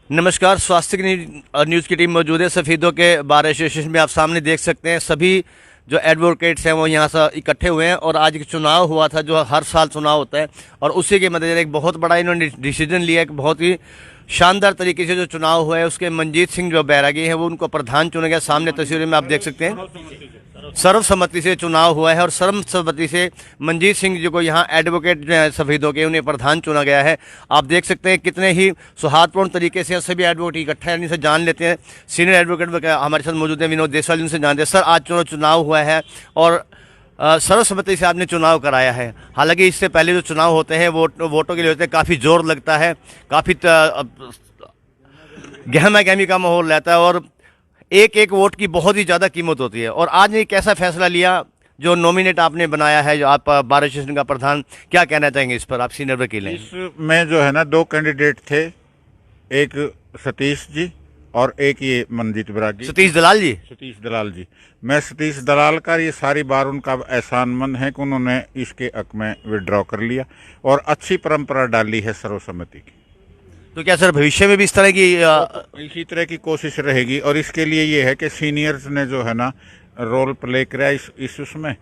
नमस्कार। स्वास्थ्य की न्यूज़ की टीम मौजूद है सफ़ीदों के बार एसोसिएशन में। आप सामने देख सकते हैं सभी जो एडवोकेट्स हैं वो यहाँ से इकट्ठे हुए हैं और आज एक चुनाव हुआ था जो हर साल चुनाव होता है और उसी के मद्देनजर एक बहुत बड़ा इन्होंने डिसीजन लिया है। बहुत ही शानदार तरीके से जो चुनाव हुआ है उसके मंजीत सिंह जो बैरागी हैं वो उनको प्रधान चुने गए। सामने तस्वीरें में आप देख सकते हैं सर्वसम्मति से चुनाव हुआ है और सर्वसम्मति से मंजीत सिंह जी को यहाँ एडवोकेट जो है सफेदों के उन्हें प्रधान चुना गया है। आप देख सकते हैं कितने ही सौहार्दपूर्ण तरीके से सभी एडवोकेट इकट्ठा है। इनसे जान लेते हैं। सीनियर एडवोकेट हमारे साथ मौजूद हैं विनोद देसवाल, जिनसे जानते हैं। सर, आज चुनाव हुआ है और सर्वसम्मति से आपने चुनाव कराया है। हालांकि इससे पहले जो चुनाव होते हैं वोटों के लिए होते हैं, काफ़ी जोर लगता है, काफ़ी गहमा गहमी का माहौल रहता है और एक एक वोट की बहुत ही ज़्यादा कीमत होती है। और आज ने एक ऐसा फैसला लिया जो नॉमिनेट आपने बनाया है, जो आप बार एसोसिएशन का प्रधान, क्या कहना चाहेंगे इस पर? आप सीनियर वकील हैं। इसमें जो है ना, दो कैंडिडेट थे, एक सतीश जी और एक ये मंजीत बैरागी। सतीश दलाल जी। सतीश दलाल जी। मैं सतीश दलाल का ये सारी बार उनका एहसानमंद है कि उन्होंने इसके हक में विड्रॉ कर लिया और अच्छी परंपरा डाली है सर्वसम्मति की। तो क्या सर भविष्य में भी इस तरह की इसी तरह की कोशिश रहेगी और इसके लिए ये है कि सीनियर्स ने जो है ना रोल प्ले किया इस उसमें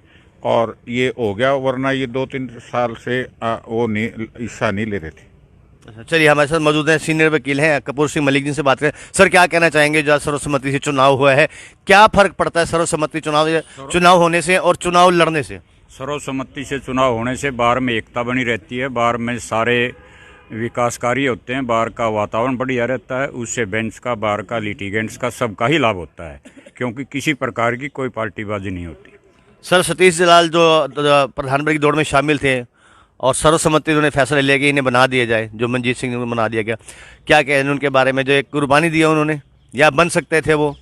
और ये हो गया, वरना ये 2-3 साल से वो नहीं हिस्सा नहीं ले रहे थे। चलिए, हमारे साथ मौजूद हैं सीनियर वकील हैं कपूर सिंह मलिक जी से बात करें। सर, क्या कहना चाहेंगे जो सर्वसम्मति से चुनाव हुआ है? क्या फर्क पड़ता है सर्वसम्मति चुनाव होने से और चुनाव लड़ने से? सर्वसम्मति से चुनाव होने से बार में एकता बनी रहती है, बार में सारे विकास कार्य होते हैं, बार का वातावरण बढ़िया रहता है, उससे बेंच का, बार का, लिटिगेंट्स का सबका ही लाभ होता है, क्योंकि किसी प्रकार की कोई पार्टीबाजी नहीं होती। सर, सतीश दलाल जो प्रधानमंत्री की दौड़ में शामिल थे और सर्वसम्मति उन्होंने फैसला लिया कि इन्हें बना दिया जाए, जो मंजीत सिंह को बना दिया गया, क्या कहें उनके बारे में? जो एक कुर्बानी दिया उन्होंने, या बन सकते थे वो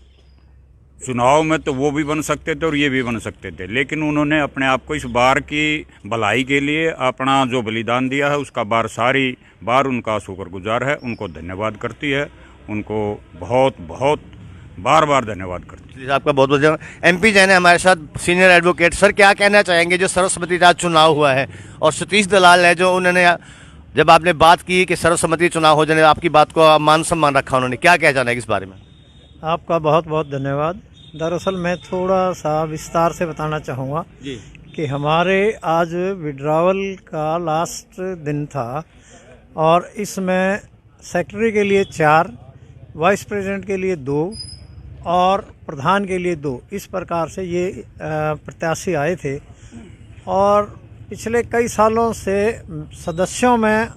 चुनाव में, तो वो भी बन सकते थे और ये भी बन सकते थे, लेकिन उन्होंने अपने आप को इस बार की भलाई के लिए अपना जो बलिदान दिया है उसका बार सारी बार उनका शुक्रगुजार है, उनको धन्यवाद करती है, उनको बहुत बहुत बार बार धन्यवाद करती है। आपका बहुत बहुत धन्यवाद। एमपी जैन है हमारे साथ, सीनियर एडवोकेट। सर, क्या कहना चाहेंगे जो सर्वसम्मति का चुनाव हुआ है और सतीश दलाल है जो उन्होंने, जब आपने बात की कि सर्वसम्मति चुनाव हो जाने, आपकी बात को मान सम्मान रखा, उन्होंने क्या कहना है इस बारे में? आपका बहुत बहुत धन्यवाद। दरअसल मैं थोड़ा सा विस्तार से बताना चाहूँगा जी कि हमारे आज विड्रावल का लास्ट दिन था और इसमें सेक्रेटरी के लिए 4, वाइस प्रेसिडेंट के लिए 2 और प्रधान के लिए 2, इस प्रकार से ये प्रत्याशी आए थे। और पिछले कई सालों से सदस्यों में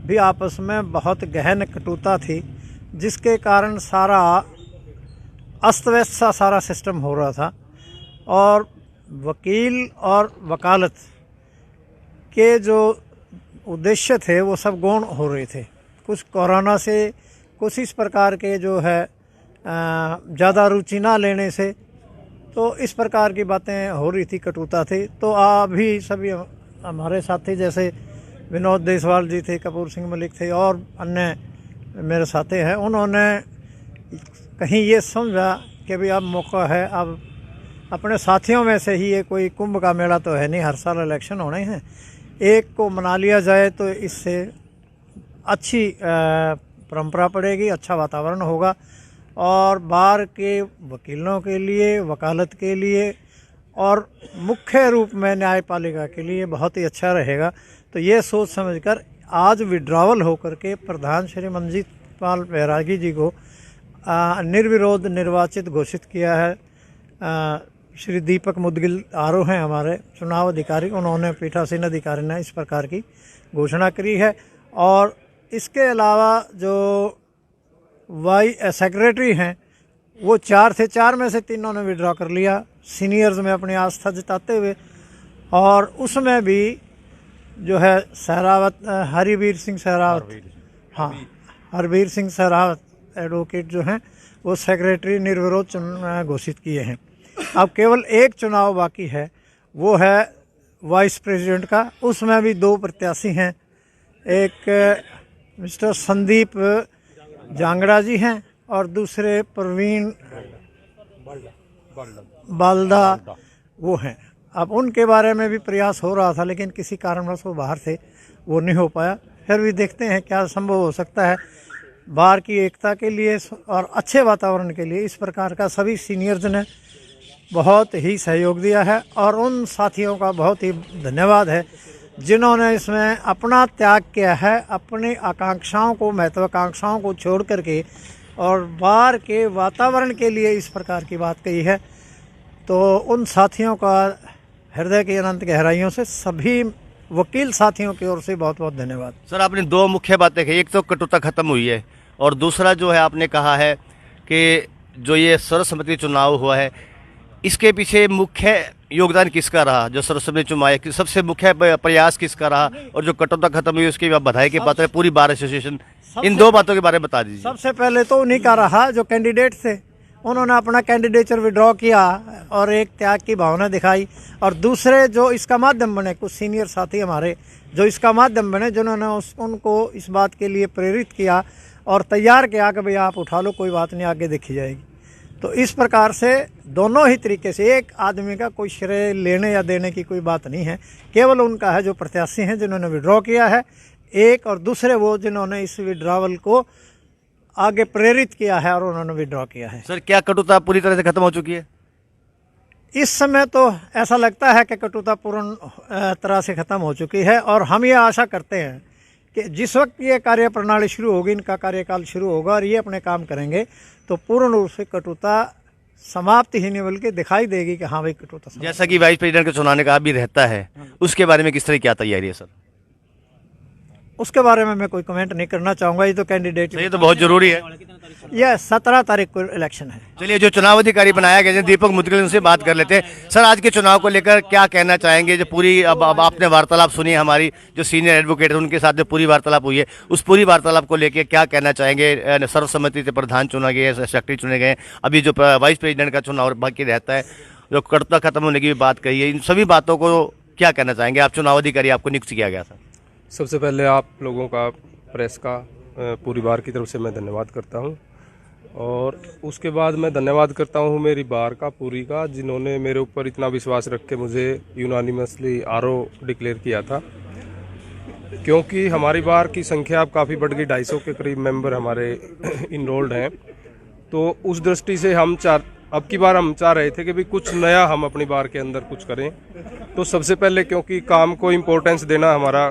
भी आपस में बहुत गहन कटुता थी, जिसके कारण सारा अस्त व्यस्त सा सारा सिस्टम हो रहा था और वकील और वकालत के जो उद्देश्य थे वो सब गौण हो रहे थे। कुछ कोरोना से, कुछ इस प्रकार के जो है ज़्यादा रुचि ना लेने से, तो इस प्रकार की बातें हो रही थी, कटुता थी। तो अभी सभी हमारे साथी जैसे विनोद देसवाल जी थे, कपूर सिंह मलिक थे और अन्य मेरे साथी हैं, उन्होंने कहीं ये समझा कि भाई अब मौका है, अब अपने साथियों में से ही, ये कोई कुंभ का मेला तो है नहीं, हर साल इलेक्शन होने हैं, एक को मना लिया जाए तो इससे अच्छी परंपरा पड़ेगी, अच्छा वातावरण होगा और बार के वकीलों के लिए, वकालत के लिए और मुख्य रूप में न्यायपालिका के लिए बहुत ही अच्छा रहेगा। तो ये सोच समझकर आज विड्रावल होकर के प्रधान श्री मंजीत पाल बैरागी जी को निर्विरोध निर्वाचित घोषित किया है। श्री दीपक मुदगिल आरो हैं हमारे चुनाव अधिकारी, उन्होंने पीठासीन अधिकारी ने इस प्रकार की घोषणा करी है। और इसके अलावा जो सेक्रेटरी हैं वो 4 थे, 4 में से 3 ने विड्रॉ कर लिया, सीनियर्स में अपनी आस्था जताते हुए। और उसमें भी जो है सहरावत, हरवीर सिंह सहरावत, हाँ, हरवीर सिंह सहरावत एडवोकेट जो हैं वो सेक्रेटरी निर्विरोध घोषित किए हैं। अब केवल एक चुनाव बाकी है, वो है वाइस प्रेसिडेंट का। उसमें भी 2 प्रत्याशी हैं, एक मिस्टर संदीप जांगड़ा जी हैं और दूसरे प्रवीण बालदा वो हैं। अब उनके बारे में भी प्रयास हो रहा था, लेकिन किसी कारणवश वो बाहर थे, वो नहीं हो पाया। फिर भी देखते हैं क्या संभव हो सकता है। बार की एकता के लिए और अच्छे वातावरण के लिए इस प्रकार का सभी सीनियर्स ने बहुत ही सहयोग दिया है। और उन साथियों का बहुत ही धन्यवाद है जिन्होंने इसमें अपना त्याग किया है, अपनी आकांक्षाओं को, महत्वाकांक्षाओं को छोड़ करके और बार के वातावरण के लिए इस प्रकार की बात कही है। तो उन साथियों का हृदय की अनंत गहराइयों से सभी वकील साथियों की ओर से बहुत बहुत धन्यवाद। सर, आपने दो मुख्य बातें कही, एक तो कटुता खत्म हुई है और दूसरा जो है आपने कहा है कि जो ये सर्वसम्मति चुनाव हुआ है इसके पीछे मुख्य योगदान किसका रहा, जो सर्वसम्मति चुनाव है सबसे मुख्य प्रयास किसका रहा, और जो कटुता खत्म हुई उसकी बधाई के पात्र पूरी बार एसोसिएशन। इन दो बातों के बारे में बता दीजिए। सबसे पहले तो उन्हीं का रहा जो कैंडिडेट थे, उन्होंने अपना कैंडिडेचर विड्रॉ किया और एक त्याग की भावना दिखाई। और दूसरे जो इसका माध्यम बने, कुछ सीनियर साथी हमारे जो इसका माध्यम बने, जिन्होंने उनको इस बात के लिए प्रेरित किया और तैयार किया कि भाई आप उठा लो, कोई बात नहीं, आगे देखी जाएगी। तो इस प्रकार से दोनों ही तरीके से एक आदमी का कोई श्रेय लेने या देने की कोई बात नहीं है, केवल उनका है जो प्रत्याशी हैं जिन्होंने विड्रॉ किया है एक, और दूसरे वो जिन्होंने इस विड्रॉवल को आगे प्रेरित किया है और उन्होंने विड्रॉ किया है। सर, क्या कटुता पूरी तरह से खत्म हो चुकी है? इस समय तो ऐसा लगता है कि कटुता पूर्ण तरह से खत्म हो चुकी है और हम ये आशा करते हैं कि जिस वक्त ये कार्य प्रणाली शुरू होगी, इनका कार्यकाल शुरू होगा और ये अपने काम करेंगे तो पूर्ण रूप से कटुता समाप्त ही नहीं बल्कि दिखाई देगी कि हाँ भाई कटुता समाप्त। जैसा कि वाइस प्रेसिडेंट के चुनाव का भी रहता है, उसके बारे में किस तरह क्या तैयारी है सर? उसके बारे में मैं कोई कमेंट नहीं करना चाहूँगा, ये तो कैंडिडेट, ये तो बहुत जरूरी है। यह 17 तारीख को इलेक्शन है। चलिए, जो चुनाव अधिकारी बनाया गया है दीपक मुदगल, उनसे बात कर लेते हैं। सर, आज के चुनाव को लेकर क्या कहना चाहेंगे? जो पूरी अब आपने वार्तालाप सुनी, हमारी जो सीनियर एडवोकेट है उनके साथ जो पूरी वार्तालाप हुई है, उस पूरी वार्तालाप को लेकर क्या कहना चाहेंगे? सर्वसम्मति से प्रधान चुना गया, सेक्रेटरी चुने गए, अभी जो वाइस प्रेसिडेंट का चुनाव बाकी रहता है, जो कटुता खत्म होने की भी बात कही है, इन सभी बातों को क्या कहना चाहेंगे? आप चुनाव अधिकारी, आपको नियुक्त किया गया था। सबसे पहले आप लोगों का, प्रेस का, पूरी बार की तरफ से मैं धन्यवाद करता हूं। और उसके बाद मैं धन्यवाद करता हूं मेरी बार का, पूरी का, जिन्होंने मेरे ऊपर इतना विश्वास रख के मुझे यूनानिमसली आरओ डिक्लेयर किया था। क्योंकि हमारी बार की संख्या अब काफ़ी बढ़ गई, 250 के करीब मेंबर हमारे इनरोल्ड हैं। तो उस दृष्टि से अब की बार हम चाह रहे थे कि भाई कुछ नया हम अपनी बार के अंदर कुछ करें। तो सबसे पहले, क्योंकि काम को इम्पोर्टेंस देना हमारा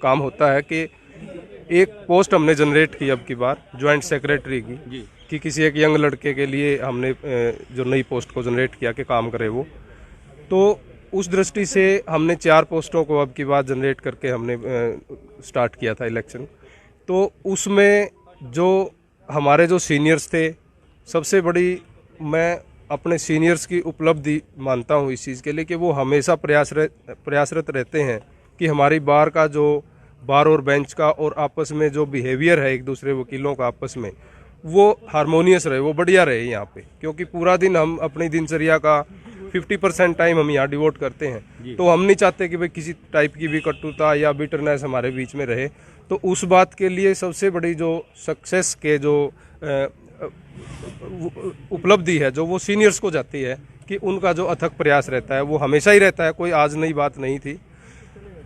काम होता है, कि एक पोस्ट हमने जनरेट की अब की बार ज्वाइंट सेक्रेटरी की, कि किसी एक यंग लड़के के लिए हमने जो नई पोस्ट को जनरेट किया कि काम करे वो। तो उस दृष्टि से हमने 4 पोस्टों को अब की बार जनरेट करके हमने स्टार्ट किया था इलेक्शन। तो उसमें जो हमारे जो सीनियर्स थे, सबसे बड़ी मैं अपने सीनियर्स की उपलब्धि मानता हूँ इस चीज़ के लिए कि वो हमेशा प्रयासरत रहते हैं कि हमारी बार का जो बार और बेंच का और आपस में जो बिहेवियर है एक दूसरे वकीलों का आपस में, वो हारमोनियस रहे, वो बढ़िया रहे यहाँ पे। क्योंकि पूरा दिन हम अपनी दिनचर्या का 50% टाइम हम यहाँ डिवोट करते हैं, तो हम नहीं चाहते कि भाई किसी टाइप की भी कटुता या बिटरनेस हमारे बीच में रहे। तो उस बात के लिए सबसे बड़ी जो सक्सेस के जो उपलब्धि है, जो वो सीनियर्स को जाती है, कि उनका जो अथक प्रयास रहता है वो हमेशा ही रहता है, कोई आज नई बात नहीं थी।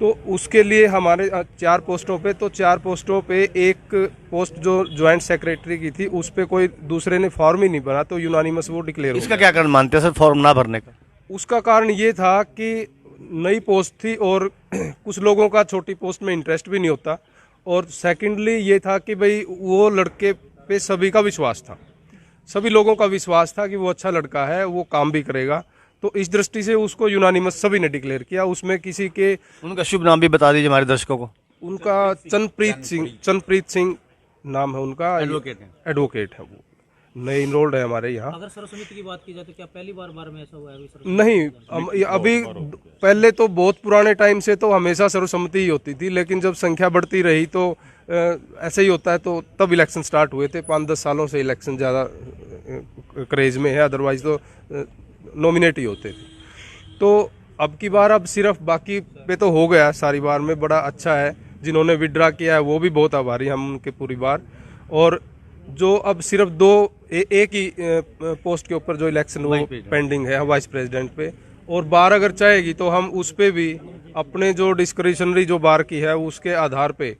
तो उसके लिए हमारे 4 पोस्टों पे, तो 4 पोस्टों पे एक पोस्ट जो ज्वाइंट सेक्रेटरी की थी उस पे कोई दूसरे ने फॉर्म ही नहीं भरा, तो यूनानिमस वो डिक्लेयर हो गया। इसका क्या कारण मानते हैं सर, फॉर्म ना भरने का? उसका कारण ये था कि नई पोस्ट थी और कुछ लोगों का छोटी पोस्ट में इंटरेस्ट भी नहीं होता, और सेकेंडली ये था कि भाई वो लड़के पे सभी का विश्वास था, सभी लोगों का विश्वास था कि वो अच्छा लड़का है, वो काम भी करेगा। तो इस दृष्टि से उसको यूनानिमस सभी ने डिक्लेयर किया। उसमें किसी के, उनका शुभ नाम भी बता दीजिए हमारे दर्शकों को। उनका चंद्रप्रीत सिंह नाम है उनका, एडवोकेट है, वो नए इनरोल्ड है हमारे यहाँ। अगर सर्वसम्मति की बात की जाए तो क्या पहली बार में ऐसा हुआ है? नहीं, अभी पहले तो बहुत पुराने टाइम से तो हमेशा सर्वसम्मति ही होती थी, लेकिन जब संख्या बढ़ती रही तो ऐसे ही होता है, तो तब इलेक्शन स्टार्ट हुए थे। 5-10 सालों से इलेक्शन ज़्यादा क्रेज में है, अदरवाइज तो नॉमिनेट ही होते थे। तो अब की बार अब सिर्फ बाकी पे तो हो गया सारी बार में, बड़ा अच्छा है। जिन्होंने विड्रा किया है वो भी बहुत आभारी हम उनके पूरी बार। और जो अब सिर्फ एक ही पोस्ट के ऊपर जो इलेक्शन वो पेंडिंग है वाइस प्रेसिडेंट पे, और बार अगर चाहेगी तो हम उस पे भी अपने जो डिस्क्रिशनरी जो बार की है उसके आधार पे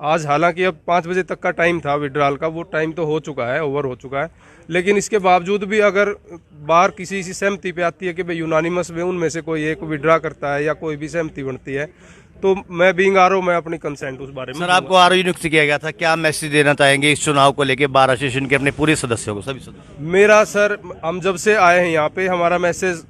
आज हालांकि अब 5 बजे तक का टाइम था विड्रॉल का, वो टाइम तो हो चुका है, ओवर हो चुका है, लेकिन इसके बावजूद भी अगर बार किसी सी सहमति पे आती है कि भाई यूनानिमस में उनमें से कोई एक विड्रा करता है या कोई भी सहमति बनती है, तो मैं बीइंग आरओ मैं अपनी कंसेंट उस बारे में सर आपको आरओ नियुक्त किया गया था, क्या मैसेज देना चाहेंगे इस चुनाव को लेके बार एसोसिएशन के अपने पूरे सदस्यों को, सभी सदस्यों? मेरा सर, हम जब से आए हैं यहाँ पे हमारा मैसेज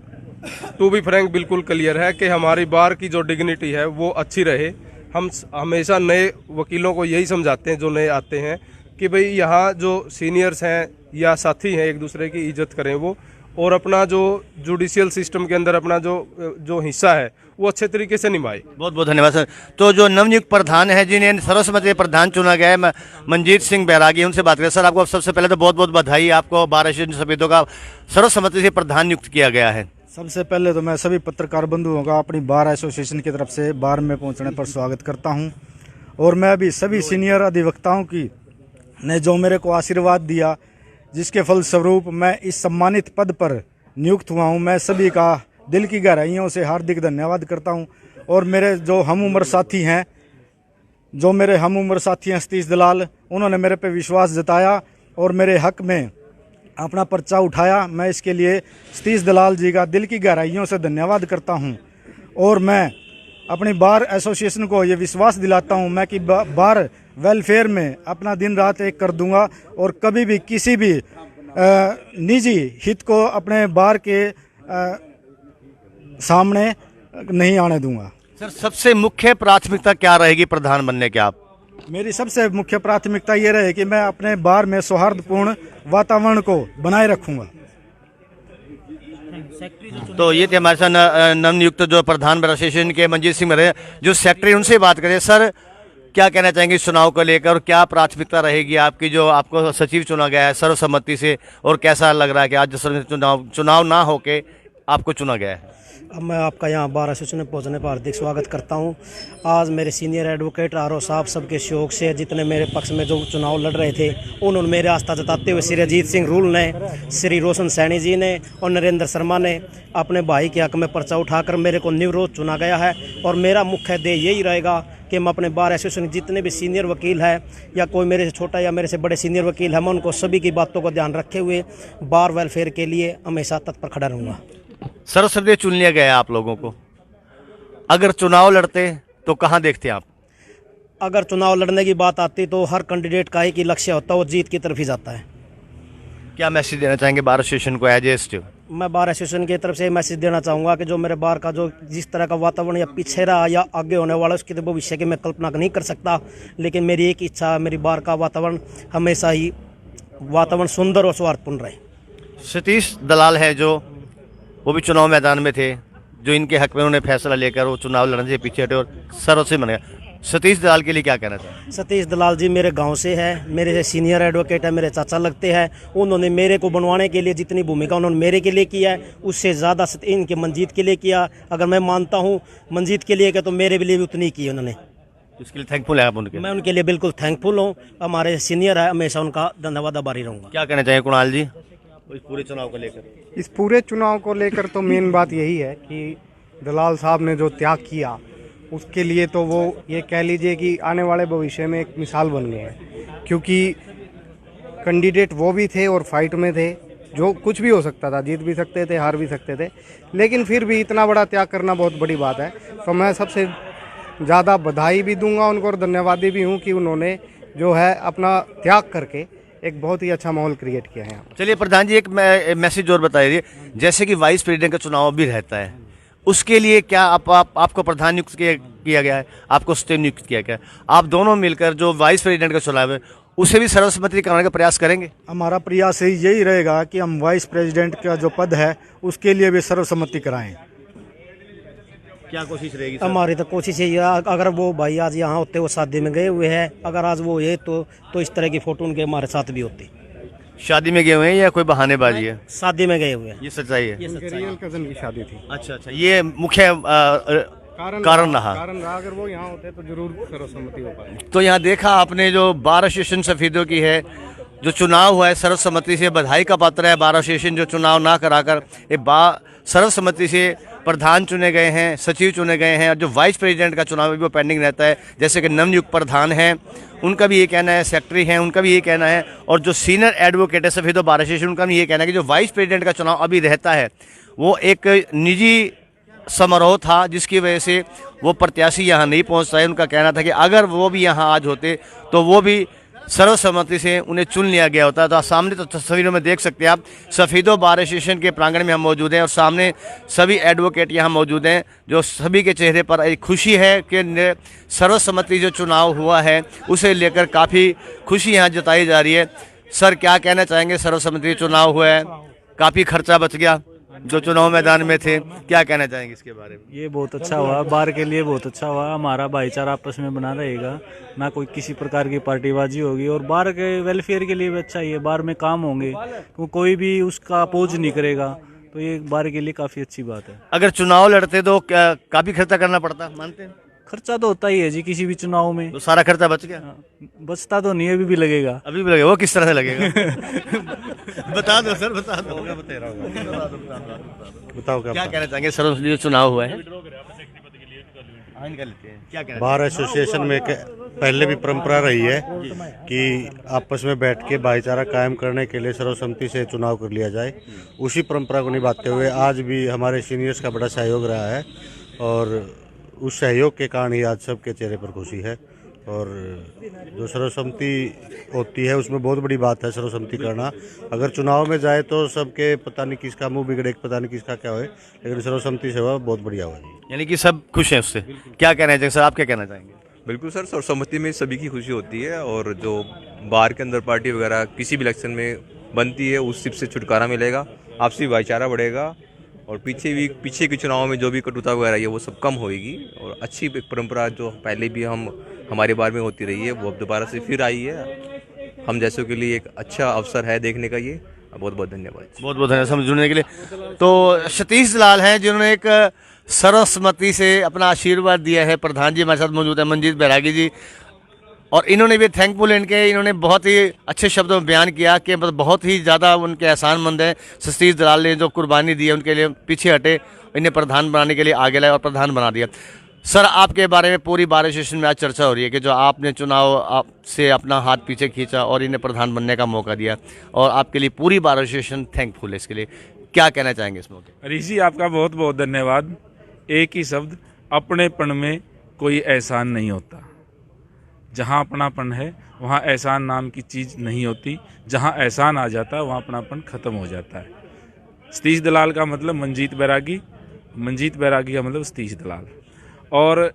टू बी फ्रैंक बिल्कुल क्लियर है कि हमारी बार की जो डिग्निटी है वो अच्छी रहे। हम हमेशा नए वकीलों को यही समझाते हैं जो नए आते हैं कि भाई यहाँ जो सीनियर्स हैं या साथी हैं एक दूसरे की इज्जत करें वो, और अपना जो जुडिशियल सिस्टम के अंदर अपना जो हिस्सा है वो अच्छे तरीके से निभाए। बहुत बहुत धन्यवाद सर। तो जो नवनियुक्त प्रधान है जिन्हें सर्वसम्मति प्रधान चुना गया है मंजीत सिंह बैरागी, उनसे बात करें। सर आपको सबसे पहले तो बहुत बहुत बधाई, आपको बार एसोसिएशन सफेदों का सर्वसम्मति से प्रधान नियुक्त किया गया है। सबसे पहले तो मैं सभी पत्रकार बंधुओं का अपनी बार एसोसिएशन की तरफ से बार में पहुंचने पर स्वागत करता हूं, और मैं भी सभी सीनियर अधिवक्ताओं की ने जो मेरे को आशीर्वाद दिया, जिसके फलस्वरूप मैं इस सम्मानित पद पर नियुक्त हुआ हूं, मैं सभी का दिल की गहराइयों से हार्दिक धन्यवाद करता हूं। और मेरे जो हम उम्र साथी हैं सतीश दलाल, उन्होंने मेरे पे विश्वास जताया और मेरे हक में अपना पर्चा उठाया। मैं इसके लिए सतीश दलाल जी का दिल की गहराइयों से धन्यवाद करता हूं। और मैं अपनी बार एसोसिएशन को ये विश्वास दिलाता हूं मैं कि बार वेलफेयर में अपना दिन रात एक कर दूंगा, और कभी भी किसी भी निजी हित को अपने बार के सामने नहीं आने दूंगा। सर सबसे मुख्य प्राथमिकता क्या रहेगी प्रधान बनने के आप? मेरी सबसे मुख्य प्राथमिकता ये रहे कि मैं अपने बार में सौहार्दपूर्ण वातावरण को बनाए रखूंगा। तो ये थे हमारे साथ नवनियुक्त जो प्रधान बार एसोसिएशन के मंजीत सिंह रहे, जो सेक्रेटरी, उनसे बात करें। सर क्या कहना चाहेंगे इस चुनाव को लेकर, और क्या प्राथमिकता रहेगी आपकी, जो आपको सचिव चुना गया है सर्वसम्मति से, और कैसा लग रहा है कि आज चुनाव ना होके आपको चुना गया है? अब मैं आपका यहाँ बार एसोसिएशन में पहुँचने पर हार्दिक स्वागत करता हूँ। आज मेरे सीनियर एडवोकेट आरओ साहब सबके सहयोग से जितने मेरे पक्ष में जो चुनाव लड़ रहे थे, उन्होंने मेरे आस्था जताते हुए श्री अजीत सिंह रूल ने, श्री रोशन सैनी जी ने और नरेंद्र शर्मा ने अपने भाई के हक में पर्चा उठाकर मेरे को निर्विरोध चुना गया है। और मेरा मुख्य ध्येय यही रहेगा कि मैं अपने बार एसोसिएशन के जितने भी सीनियर वकील हैं या कोई मेरे से छोटा या मेरे से बड़े सीनियर वकील हैं, मैं उनको सभी की बातों को ध्यान रखे हुए बार वेलफेयर के लिए हमेशा तत्पर खड़ा रहूँगा। सर्वसम्मति चुन लिया गया है आप लोगों को, अगर चुनाव लड़ते तो कहाँ देखते आप? अगर चुनाव लड़ने की बात आती तो हर कैंडिडेट का एक ही लक्ष्य होता है, वो जीत की तरफ ही जाता है। क्या मैसेज देना चाहेंगे बार एसोसिएशन को एज ए एसटीयू? मैं बार एसोसिएशन की तरफ से मैसेज देना चाहूँगा कि जो मेरे बार का जो जिस तरह का वातावरण या पीछे रहा या आगे होने वाला, उसकी तो भविष्य की मैं कल्पना नहीं कर सकता, लेकिन मेरी एक इच्छा है मेरी बार का वातावरण हमेशा ही वातावरण सुंदर और सौहार्दपूर्ण रहे। सतीश दलाल है जो वो भी चुनाव मैदान में थे, जो इनके हक में उन्होंने फैसला लेकर वो चुनाव लड़ने से पीछे हटे और सर्वस्व बने। सतीश दलाल के लिए क्या कहना चाहिए? सतीश दलाल जी मेरे गांव से है, मेरे से सीनियर एडवोकेट है, मेरे चाचा लगते हैं। उन्होंने मेरे को बनवाने के लिए जितनी भूमिका उन्होंने मेरे के लिए किया है, उससे ज़्यादा इनके मंजीत के लिए किया। अगर मैं मानता हूँ मंजीत के लिए किया तो मेरे लिए भी उतनी की उन्होंने। इसके लिए थैंकफुल है आप उनके? मैं उनके लिए बिल्कुल थैंकफुल हूँ। हमारे सीनियर है, हमेशा उनका धन्यवाद आभारी रहूँगा। क्या कहना चाहिए कुणाल जी इस पूरे चुनाव को लेकर? इस पूरे चुनाव को लेकर तो मेन बात यही है कि दलाल साहब ने जो त्याग किया उसके लिए तो वो ये कह लीजिए कि आने वाले भविष्य में एक मिसाल बन गए हैं, क्योंकि कैंडिडेट वो भी थे और फाइट में थे, जो कुछ भी हो सकता था, जीत भी सकते थे, हार भी सकते थे, लेकिन फिर भी इतना बड़ा त्याग करना बहुत बड़ी बात है। तो मैं सबसे ज़्यादा बधाई भी दूंगा उनको और धन्यवादी भी हूँ कि उन्होंने जो है अपना त्याग करके एक बहुत ही अच्छा माहौल क्रिएट किया है। चलिए प्रधान जी एक मैसेज और बताइए, जैसे कि वाइस प्रेसिडेंट का चुनाव भी रहता है, उसके लिए क्या आपको प्रधान नियुक्त किया गया है, आपको सचिव नियुक्त किया गया है, आप दोनों मिलकर जो वाइस प्रेसिडेंट का चुनाव है उसे भी सर्वसम्मति कराने का प्रयास करेंगे? हमारा प्रयास यही रहेगा कि हम वाइस प्रेसिडेंट का जो पद है उसके लिए भी सर्वसम्मति कराएं। क्या कोशिश रहेगी? हमारी तो कोशिश यही है, अगर वो भाई आज यहाँ होते, वो शादी में गए हुए हैं, अगर आज वो ये तो इस तरह की फोटो उनके हमारे साथ भी होती। शादी में गए हुए हैं या कोई बहानेबाजी है? शादी में गए हुए हैं। ये सच्चाई है? रियल कजन की शादी थी। अच्छा, ये मुख्य कारण रहा। अगर वो यहाँ होते तो जरूर सर्वसम्मति हो पाती। तो यहाँ देखा आपने जो बार एसोसिएशन सफेदों की है, जो चुनाव हुआ है सर्वसम्मति से बधाई का पात्र है बार एसोसिएशन, जो चुनाव ना कराकर सर्वसम्मति से प्रधान चुने गए हैं, सचिव चुने गए हैं, और जो वाइस प्रेसिडेंट का चुनाव भी वो पेंडिंग रहता है, जैसे कि नवनियुक्त प्रधान हैं उनका भी ये कहना है, सेक्रेटरी हैं उनका भी ये कहना है, और जो सीनियर एडवोकेट है सफेदो बार एसोसिएशन उनका भी ये कहना है कि जो वाइस प्रेसिडेंट का चुनाव अभी रहता है वो एक निजी समारोह था जिसकी वजह से वो प्रत्याशी यहाँ नहीं पहुँचता है। उनका कहना था कि अगर वो भी यहाँ आज होते तो वो भी सर्वसम्मति से उन्हें चुन लिया गया होता। तो सामने तो तस्वीरों में देख सकते हैं आप, सफेदो बार एसोसिएशन के प्रांगण में हम मौजूद हैं और सामने सभी एडवोकेट यहाँ मौजूद हैं, जो सभी के चेहरे पर एक खुशी है कि सर्वसम्मति जो चुनाव हुआ है उसे लेकर काफ़ी खुशी यहाँ जताई जा रही है। सर क्या कहना चाहेंगे, सर्वसम्मति चुनाव हुआ है, काफ़ी खर्चा बच गया जो चुनाव मैदान में थे, क्या कहना चाहेंगे इसके बारे में? ये बहुत अच्छा हुआ, बार के लिए बहुत अच्छा हुआ, हमारा भाईचारा आपस में बना रहेगा, ना कोई किसी प्रकार की पार्टीबाजी होगी, और बार के वेलफेयर के लिए भी अच्छा ही है, बार में काम होंगे तो कोई भी उसका अपोज नहीं करेगा, तो ये बार के लिए काफ़ी अच्छी बात है। अगर चुनाव लड़ते तो काफ़ी खर्चा करना पड़ता, मानते हैं? खर्चा तो होता ही है जी किसी भी चुनाव में। तो सारा खर्चा बच गया? बचता तो नहीं है, अभी भी लगेगा। अभी भी लगेगा? वो किस तरह से लगेगा? बता दो सर, बता दो। बताओ क्या कहना चाहेंगे? सर्वसम्मति जो चुनाव हुआ है क्या कहना? बार एसोसिएशन में पहले भी परंपरा रही है कि आपस में बैठ के भाईचारा कायम करने के लिए सर्वसम्मति से चुनाव कर लिया जाए। उसी परंपरा को निभाते हुए आज भी हमारे सीनियर्स का बड़ा सहयोग रहा है, और उस सहयोग के कारण ही आज सबके चेहरे पर खुशी है। और जो सर्वसम्मति होती है उसमें बहुत बड़ी बात है सर्वसम्मति करना। अगर चुनाव में जाए तो सबके पता नहीं किसका मुंह बिगड़े, पता नहीं किसका क्या होए, लेकिन सर्वसम्मति से हुआ बहुत बढ़िया हुआ जी। यानी कि सब खुश हैं उससे। क्या कहना चाहिए सर, आप क्या कहना चाहेंगे? बिल्कुल सर, सर्वसम्मति में सभी की खुशी होती है, और जो बार के अंदर पार्टी वगैरह किसी भी इलेक्शन में बनती है उस सिप से छुटकारा मिलेगा, आपसी भाईचारा बढ़ेगा, और पीछे के चुनाव में जो भी कटुता वगैरह है वो सब कम होएगी, और अच्छी एक परंपरा जो पहले भी हमारे बार में होती रही है वो अब दोबारा से फिर आई है। हम जैसों के लिए एक अच्छा अवसर है देखने का ये। बहुत बहुत धन्यवाद। बहुत बहुत धन्यवाद हम जुड़ने के लिए। तो सतीश दलाल हैं जिन्होंने एक सर्वसम्मति से अपना आशीर्वाद दिया है। प्रधान जी हमारे साथ मौजूद है, मंजीत बैरागी जी, और इन्होंने भी थैंकफुल इनके, इन्होंने बहुत ही अच्छे शब्दों में बयान किया कि बहुत ही ज़्यादा उनके एहसानमंद हैं। सतीश दलाल ने जो कुर्बानी दी है उनके लिए पीछे हटे, इन्हें प्रधान बनाने के लिए आगे लाए और प्रधान बना दिया। सर आपके बारे में पूरी बार एसोसिएशन में आज चर्चा हो रही है कि जो आपने चुनाव से अपना हाथ पीछे खींचा और इन्हें प्रधान बनने का मौका दिया, और आपके लिए पूरी बार एसोसिएशन थैंकफुल है। इसके लिए क्या कहना चाहेंगे इस मौके? ऋषि आपका बहुत बहुत धन्यवाद। एक ही शब्द, अपनेपन में कोई एहसान नहीं होता। जहाँ अपनापन है वहाँ एहसान नाम की चीज़ नहीं होती, जहाँ एहसान आ जाता है वहाँ अपनापन ख़त्म हो जाता है। सतीश दलाल का मतलब मंजीत बैरागी, मंजीत बैरागी का मतलब सतीश दलाल। और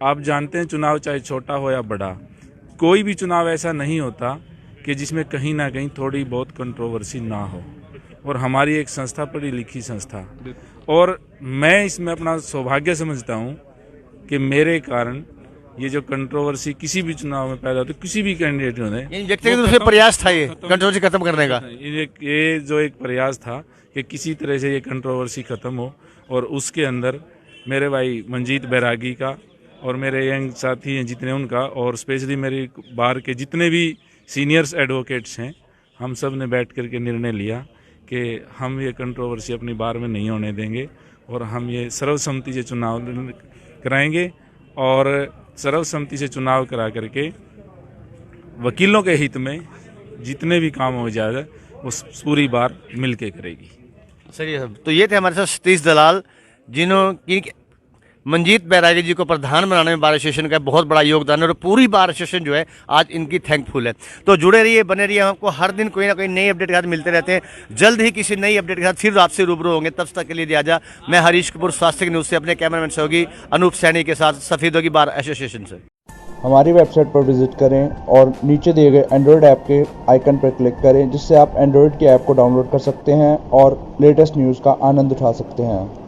आप जानते हैं चुनाव चाहे छोटा हो या बड़ा, कोई भी चुनाव ऐसा नहीं होता कि जिसमें कहीं ना कहीं थोड़ी बहुत कंट्रोवर्सी ना हो, और हमारी एक संस्था पढ़ी लिखी संस्था, और मैं इसमें अपना सौभाग्य समझता हूँ कि मेरे कारण ये जो कंट्रोवर्सी किसी भी चुनाव में पैदा होती, किसी भी कैंडिडेट ने, व्यक्तिगत रूप से प्रयास था ये कंट्रोवर्सी खत्म करने का। ये जो एक प्रयास था कि किसी तरह से ये कंट्रोवर्सी खत्म हो, और उसके अंदर मेरे भाई मंजीत बैरागी का और मेरे यंग साथी हैं जितने उनका, और स्पेशली मेरे बार के जितने भी सीनियर्स एडवोकेट्स हैं, हम सब ने बैठ करके निर्णय लिया कि हम ये कंट्रोवर्सी अपनी बार में नहीं होने देंगे, और हम ये सर्वसम्मति से चुनाव कराएंगे, और सर्वसम्मति से चुनाव करा करके वकीलों के हित में जितने भी काम हो जाएगा वो पूरी बार मिलके करेगी। सही है। तो ये थे हमारे साथ सतीश दलाल, जिन्होंने मंजीत बैरागी जी को प्रधान बनाने में बार एसोसिएशन का बहुत बड़ा योगदान है, और पूरी बार एसोसिएशन जो है आज इनकी थैंकफुल है। तो जुड़े रहिए, बने रहिए, हमको हर दिन कोई ना कोई नई अपडेट के साथ मिलते रहते हैं। जल्द ही किसी नई अपडेट के साथ फिर आपसे रूबरू होंगे, तब तक के लिए दिया जा। मैं हरीश कपूर, स्वास्थ्य न्यूज़ से अपने कैमरामैन सहयोगी अनूप सैनी के साथ सफेदों की बार एसोसिएशन से। हमारी वेबसाइट पर विजिट करें और नीचे दिए गए एंड्रॉयड ऐप के आइकन पर क्लिक करें, जिससे आप एंड्रॉयड की ऐप को डाउनलोड कर सकते हैं और लेटेस्ट न्यूज़ का आनंद उठा सकते हैं।